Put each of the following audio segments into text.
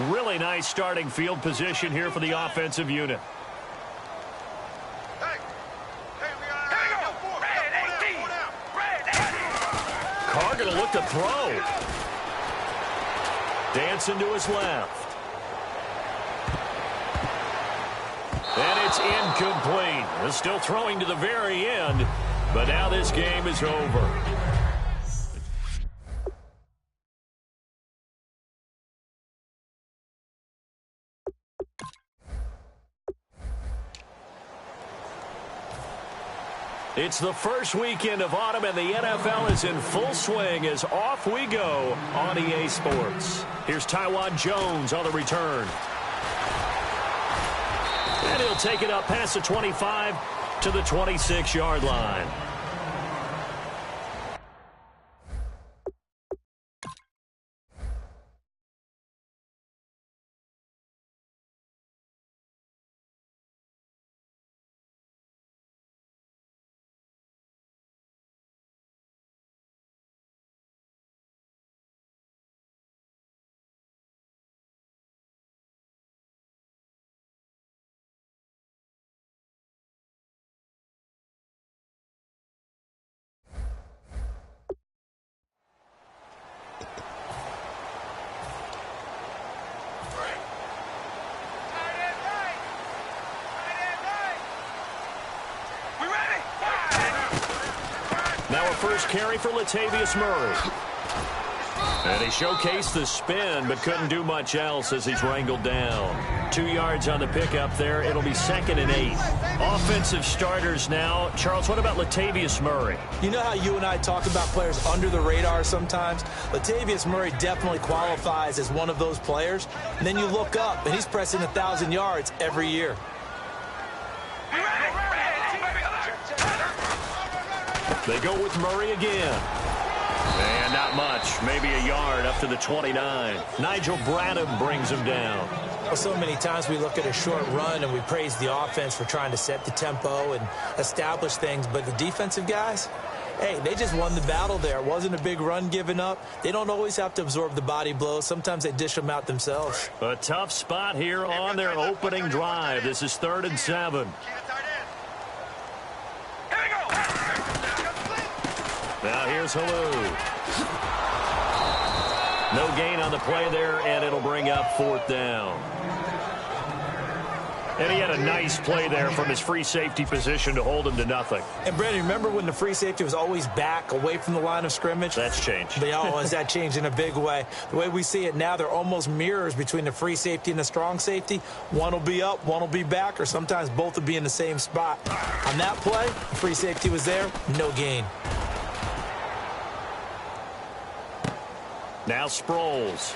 Really nice starting field position here for the offensive unit. Carr going to look to throw. Dancing to his left. And it's incomplete. They're still throwing to the very end, but now this game is over. It's the first weekend of autumn, and the NFL is in full swing as off we go on EA Sports. Here's Taiwan Jones on the return. And he'll take it up past the 25 to the 26-yard line. Now a first carry for Latavius Murray. And he showcased the spin, but couldn't do much else as he's wrangled down. 2 yards on the pickup there. It'll be 2nd and 8. Offensive starters now. Charles, what about Latavius Murray? You know how you and I talk about players under the radar sometimes? Latavius Murray definitely qualifies as one of those players. And then you look up, and he's pressing 1,000 yards every year. They go with Murray again. And not much. Maybe a yard up to the 29. Nigel Bradham brings him down. Well, so many times we look at a short run and we praise the offense for trying to set the tempo and establish things. But the defensive guys, hey, they just won the battle there. It wasn't a big run given up. They don't always have to absorb the body blows. Sometimes they dish them out themselves. A tough spot here on their opening drive. This is 3rd and 7. Now here's Halou. No gain on the play there, and it'll bring up 4th down. And he had a nice play there from his free safety position to hold him to nothing. And, Brandon, remember when the free safety was always back away from the line of scrimmage? That's changed. That changed in a big way. The way we see it now, they're almost mirrors between the free safety and the strong safety. One will be up, one will be back, or sometimes both will be in the same spot. On that play, the free safety was there, no gain. Now Sproles.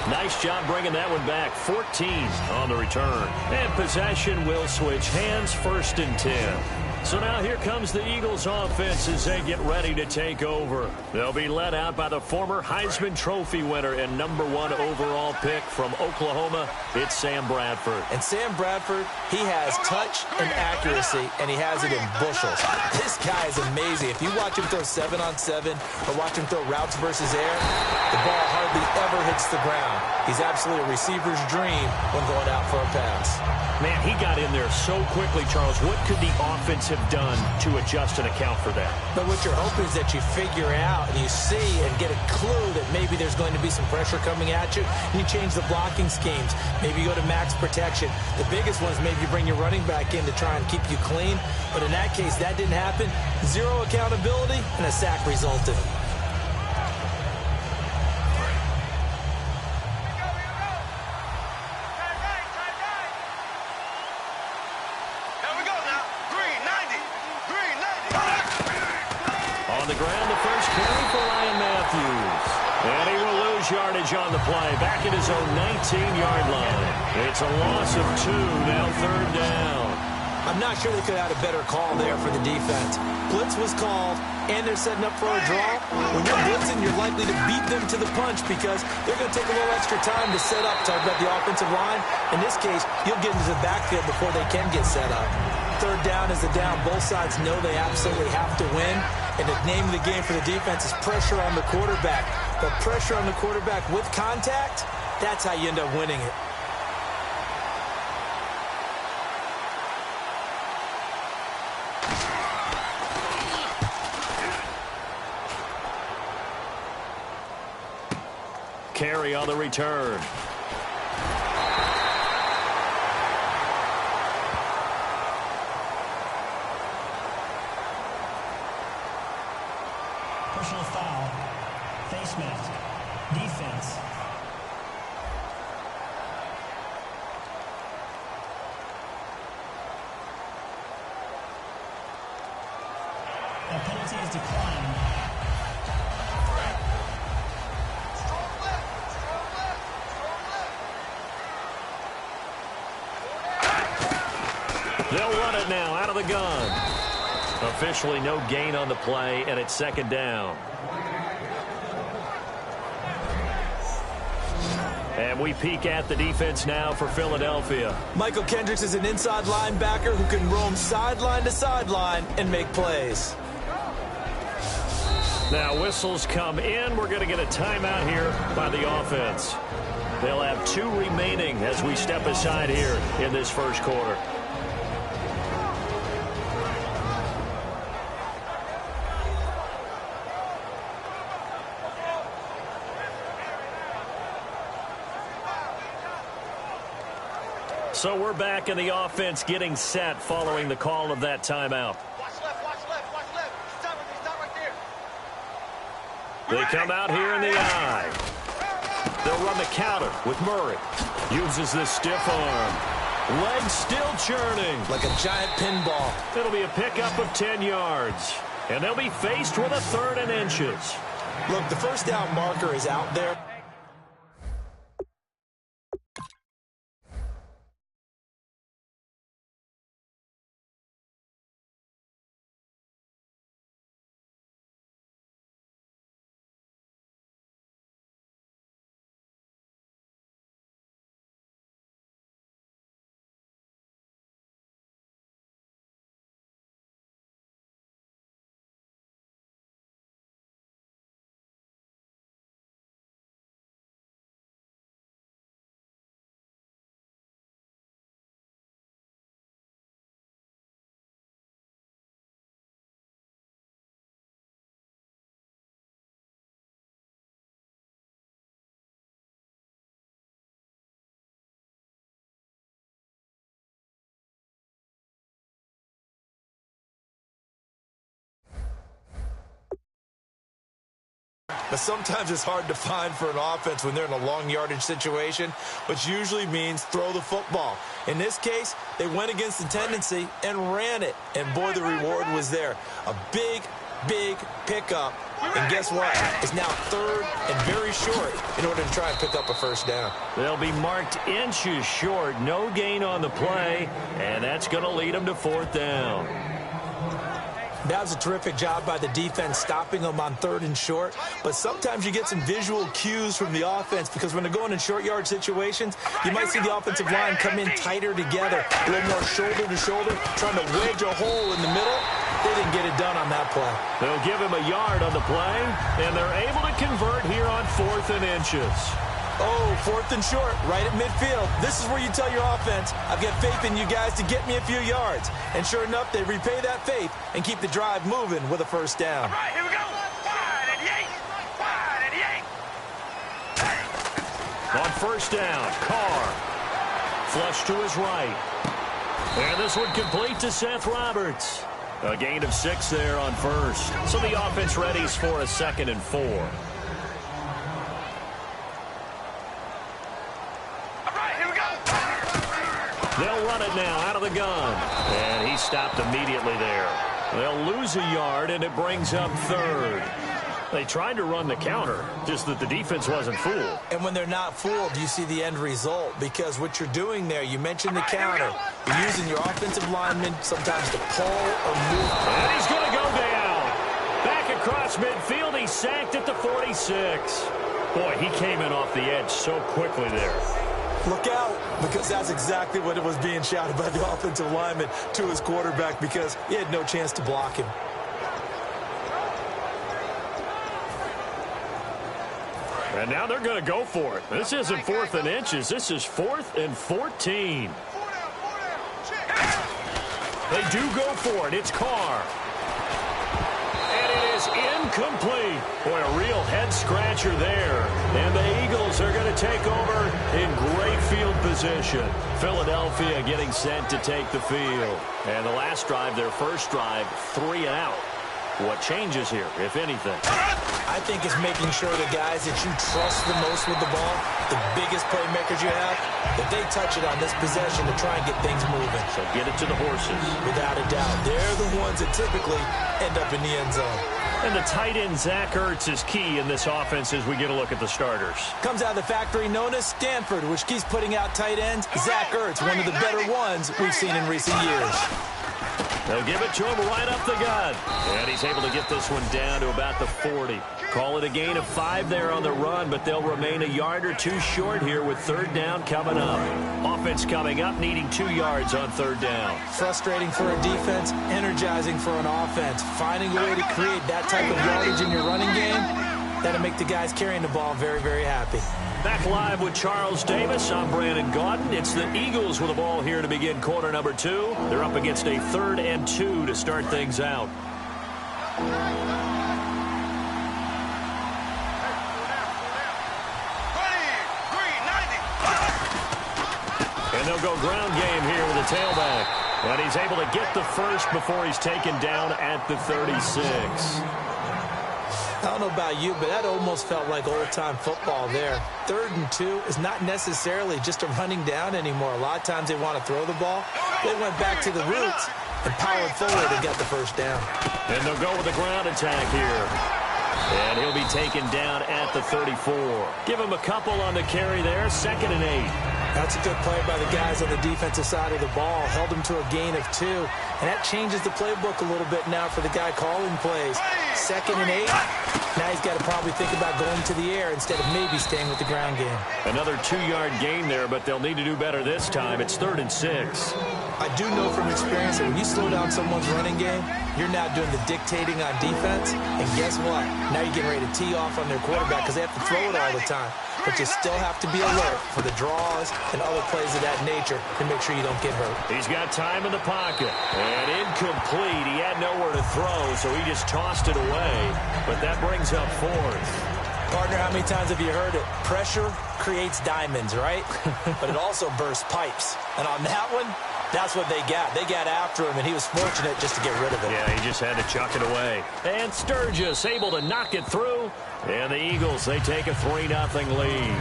Nice job bringing that one back. 14 on the return. And possession will switch hands, 1st and 10. So now here comes the Eagles offense as they get ready to take over. They'll be led out by the former Heisman Trophy winner and #1 overall pick from Oklahoma. It's Sam Bradford. And Sam Bradford, he has touch and accuracy, and he has it in bushels. This guy is amazing. If you watch him throw 7-on-7 or watch him throw routes versus air, the ball hardly ever hits the ground. He's absolutely a receiver's dream when going out for a pass. Man, he got in there so quickly, Charles. What could the offense have done to adjust and account for that? But what you're hoping is that you figure out and you see and get a clue that maybe there's going to be some pressure coming at you, and you change the blocking schemes. Maybe you go to max protection. The biggest one is maybe you bring your running back in to try and keep you clean. But in that case, that didn't happen. 0 accountability, and a sack resulted. On the ground, the first carry for Ryan Matthews. And he will lose yardage on the play. Back at his own 19-yard line. It's a loss of 2, now 3rd down. I'm not sure they could have had a better call there for the defense. Blitz was called, and they're setting up for a draw. When you're blitzing, you're likely to beat them to the punch because they're going to take a little extra time to set up. Talk about the offensive line. In this case, you'll get into the backfield before they can get set up. 3rd down is the down. Both sides know they absolutely have to win. And the name of the game for the defense is pressure on the quarterback. But pressure on the quarterback with contact, that's how you end up winning it. Carry on the return. Personal foul. Face mask. Defense. A penalty is declined. They'll run it now out of the gun. Officially no gain on the play, and it's second down. And we peek at the defense now for Philadelphia. Michael Kendricks is an inside linebacker who can roam sideline to sideline and make plays. Now whistles come in. We're going to get a timeout here by the offense. They'll have 2 remaining as we step aside here in this first quarter. So we're back in the offense getting set following the call of that timeout. Watch left, watch left, watch left. Stop right there. They come out here in the eye. They'll run the counter with Murray. Uses the stiff arm. Legs still churning. Like a giant pinball. It'll be a pickup of 10 yards. And they'll be faced with a 3rd and inches. Look, the first down marker is out there. But sometimes it's hard to find for an offense when they're in a long yardage situation, which usually means throw the football. In this case, they went against the tendency and ran it. And, boy, the reward was there. A big, big pickup. And guess what? It's now 3rd and very short in order to try and pick up a first down. They'll be marked inches short. No gain on the play, and that's going to lead them to 4th down. That was a terrific job by the defense stopping them on 3rd and short. But sometimes you get some visual cues from the offense because when they're going in short yard situations, you might see the offensive line come in tighter together, a little more shoulder to shoulder, trying to wedge a hole in the middle. They didn't get it done on that play. They'll give him a yard on the play, and they're able to convert here on 4th and inches. Oh, 4th and short, right at midfield. This is where you tell your offense, I've got faith in you guys to get me a few yards. And sure enough, they repay that faith and keep the drive moving with a first down. All right, here we go. Wide and yank. Wide and yank. On first down, Carr. Flush to his right. And this one complete to Seth Roberts. A gain of 6 there on first. So the offense readies for a 2nd and 4. They'll run it now out of the gun. And he stopped immediately there. They'll lose a yard, and it brings up 3rd. They tried to run the counter, just that the defense wasn't fooled. And when they're not fooled, you see the end result. Because what you're doing there, you mentioned the counter. You're using your offensive linemen sometimes to pull or move. And he's going to go down. Back across midfield, he's sacked at the 46. Boy, he came in off the edge so quickly there. Look out, because that's exactly what it was being shouted by the offensive lineman to his quarterback because he had no chance to block him. And now they're going to go for it. This isn't 4th and inches. This is 4th and 14. They do go for it. It's Carr. And it is incomplete. Boy, a real head-scratcher there. And the Eagles are going to take over in great field position. Philadelphia getting set to take the field. And the last drive, their first drive, 3 and out. What changes here, if anything? I think it's making sure the guys that you trust the most with the ball, the biggest playmakers you have, that they touch it on this possession to try and get things moving. So get it to the horses. Without a doubt. They're the ones that typically end up in the end zone. And the tight end, Zach Ertz, is key in this offense as we get a look at the starters. Comes out of the factory known as Stanford, which keeps putting out tight ends. Zach Ertz, one of the better ones we've seen in recent years. They'll give it to him right up the gut. And he's able to get this one down to about the 40. Call it a gain of 5 there on the run, but they'll remain a yard or 2 short here with 3rd down coming up. Offense coming up, needing 2 yards on 3rd down. Frustrating for a defense, energizing for an offense. Finding a way to create that type of yardage in your running game, that'll make the guys carrying the ball very, very happy. Back live with Charles Davis. I'm Brandon Gaudin. It's the Eagles with the ball here to begin quarter number 2. They're up against a 3rd and 2 to start things out. And they'll go ground game here with a tailback. And he's able to get the first before he's taken down at the 36. I don't know about you, but that almost felt like old-time football there. 3rd and 2 is not necessarily just a running down anymore. A lot of times they want to throw the ball. They went back to the roots and powered forward and got the first down. And they'll go with a ground attack here. And he'll be taken down at the 34. Give him a couple on the carry there. 2nd and 8. That's a good play by the guys on the defensive side of the ball. Held him to a gain of 2. And that changes the playbook a little bit now for the guy calling plays. 2nd and 8. Now he's got to probably think about going to the air instead of maybe staying with the ground game. Another 2-yard gain there, but they'll need to do better this time. It's 3rd and 6. I do know from experience that when you slow down someone's running game, you're now doing the dictating on defense. And guess what? Now you're getting ready to tee off on their quarterback because they have to throw it all the time. But you still have to be alert for the draws and other plays of that nature to make sure you don't get hurt. He's got time in the pocket. And incomplete. He had nowhere to throw, so he just tossed it away. But that brings up 4th. Partner, how many times have you heard it? Pressure creates diamonds, right? But it also bursts pipes. And on that one, that's what they got. They got after him, and he was fortunate just to get rid of it. Yeah, he just had to chuck it away. And Sturgis able to knock it through. And the Eagles, they take a 3-0 lead.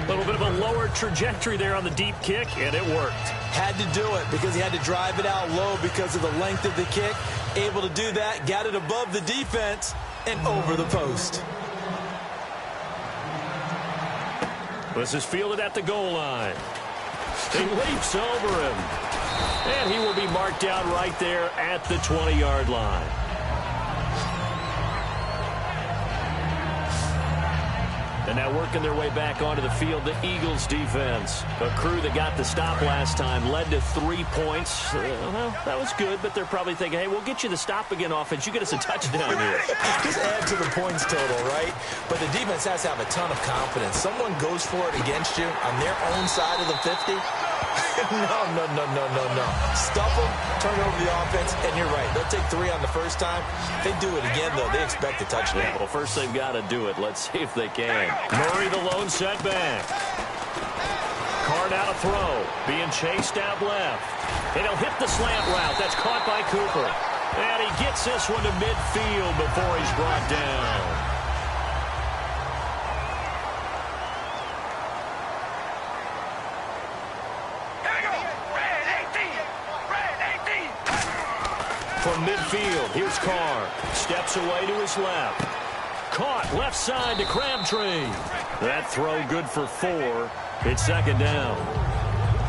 A little bit of a lower trajectory there on the deep kick, and it worked. Had to do it because he had to drive it out low because of the length of the kick. Able to do that, got it above the defense and over the post. This is fielded at the goal line. He leaps over him. And he will be marked down right there at the 20-yard line. And now working their way back onto the field, the Eagles defense. A crew that got the stop last time led to 3 points. Well, that was good, but they're probably thinking, hey, we'll get you the stop again offense. You get us a touchdown here. Just add to the points total, right? But the defense has to have a ton of confidence. Someone goes for it against you on their own side of the 50. No. Stuff them, turn it over to the offense, and you're right. They'll take 3 on the first time. If they do it again, though, they expect a touchdown. Yeah, well, first they've got to do it. Let's see if they can. Murray, the lone setback. Carr now to throw. Being chased out left. And he'll hit the slant route. That's caught by Cooper. And he gets this one to midfield before he's brought down. From midfield, here's Carr. Steps away to his left. Caught left side to Crabtree. That throw good for 4. It's 2nd down.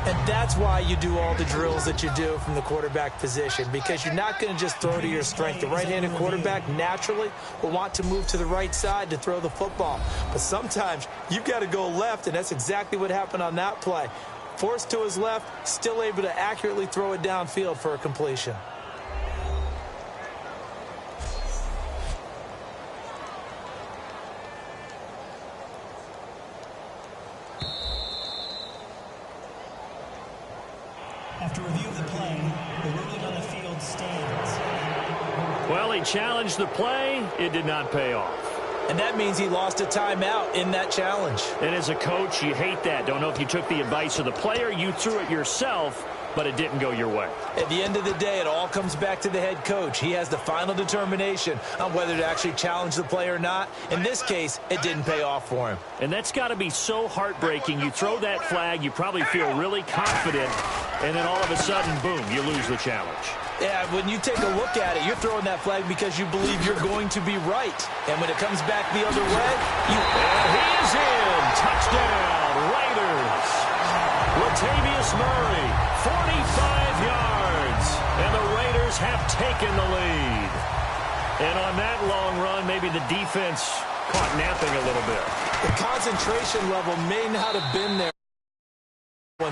And that's why you do all the drills that you do from the quarterback position, because you're not going to just throw to your strength. The right-handed quarterback naturally will want to move to the right side to throw the football. But sometimes you've got to go left, and that's exactly what happened on that play. Forced to his left, still able to accurately throw it downfield for a completion. After review of the play, the ruling on the field stands. Well, he challenged the play. It did not pay off. And that means he lost a timeout in that challenge. And as a coach, you hate that. Don't know if you took the advice of the player, you threw it yourself, but it didn't go your way. At the end of the day, it all comes back to the head coach. He has the final determination on whether to actually challenge the play or not. In this case, it didn't pay off for him. And that's got to be so heartbreaking. You throw that flag, you probably feel really confident, and then all of a sudden, boom, you lose the challenge. Yeah, when you take a look at it, you're throwing that flag because you believe you're going to be right. And when it comes back the other way, And he is in. Touchdown, Raiders. Latavius Murray, 45 yards. And the Raiders have taken the lead. And on that long run, maybe the defense caught napping a little bit. the concentration level may not have been there.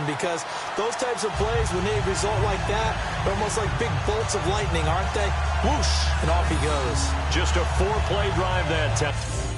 Because those types of plays, when they result like that, they're almost like big bolts of lightning, aren't they? Whoosh, and off he goes. Just a 4-play drive that time.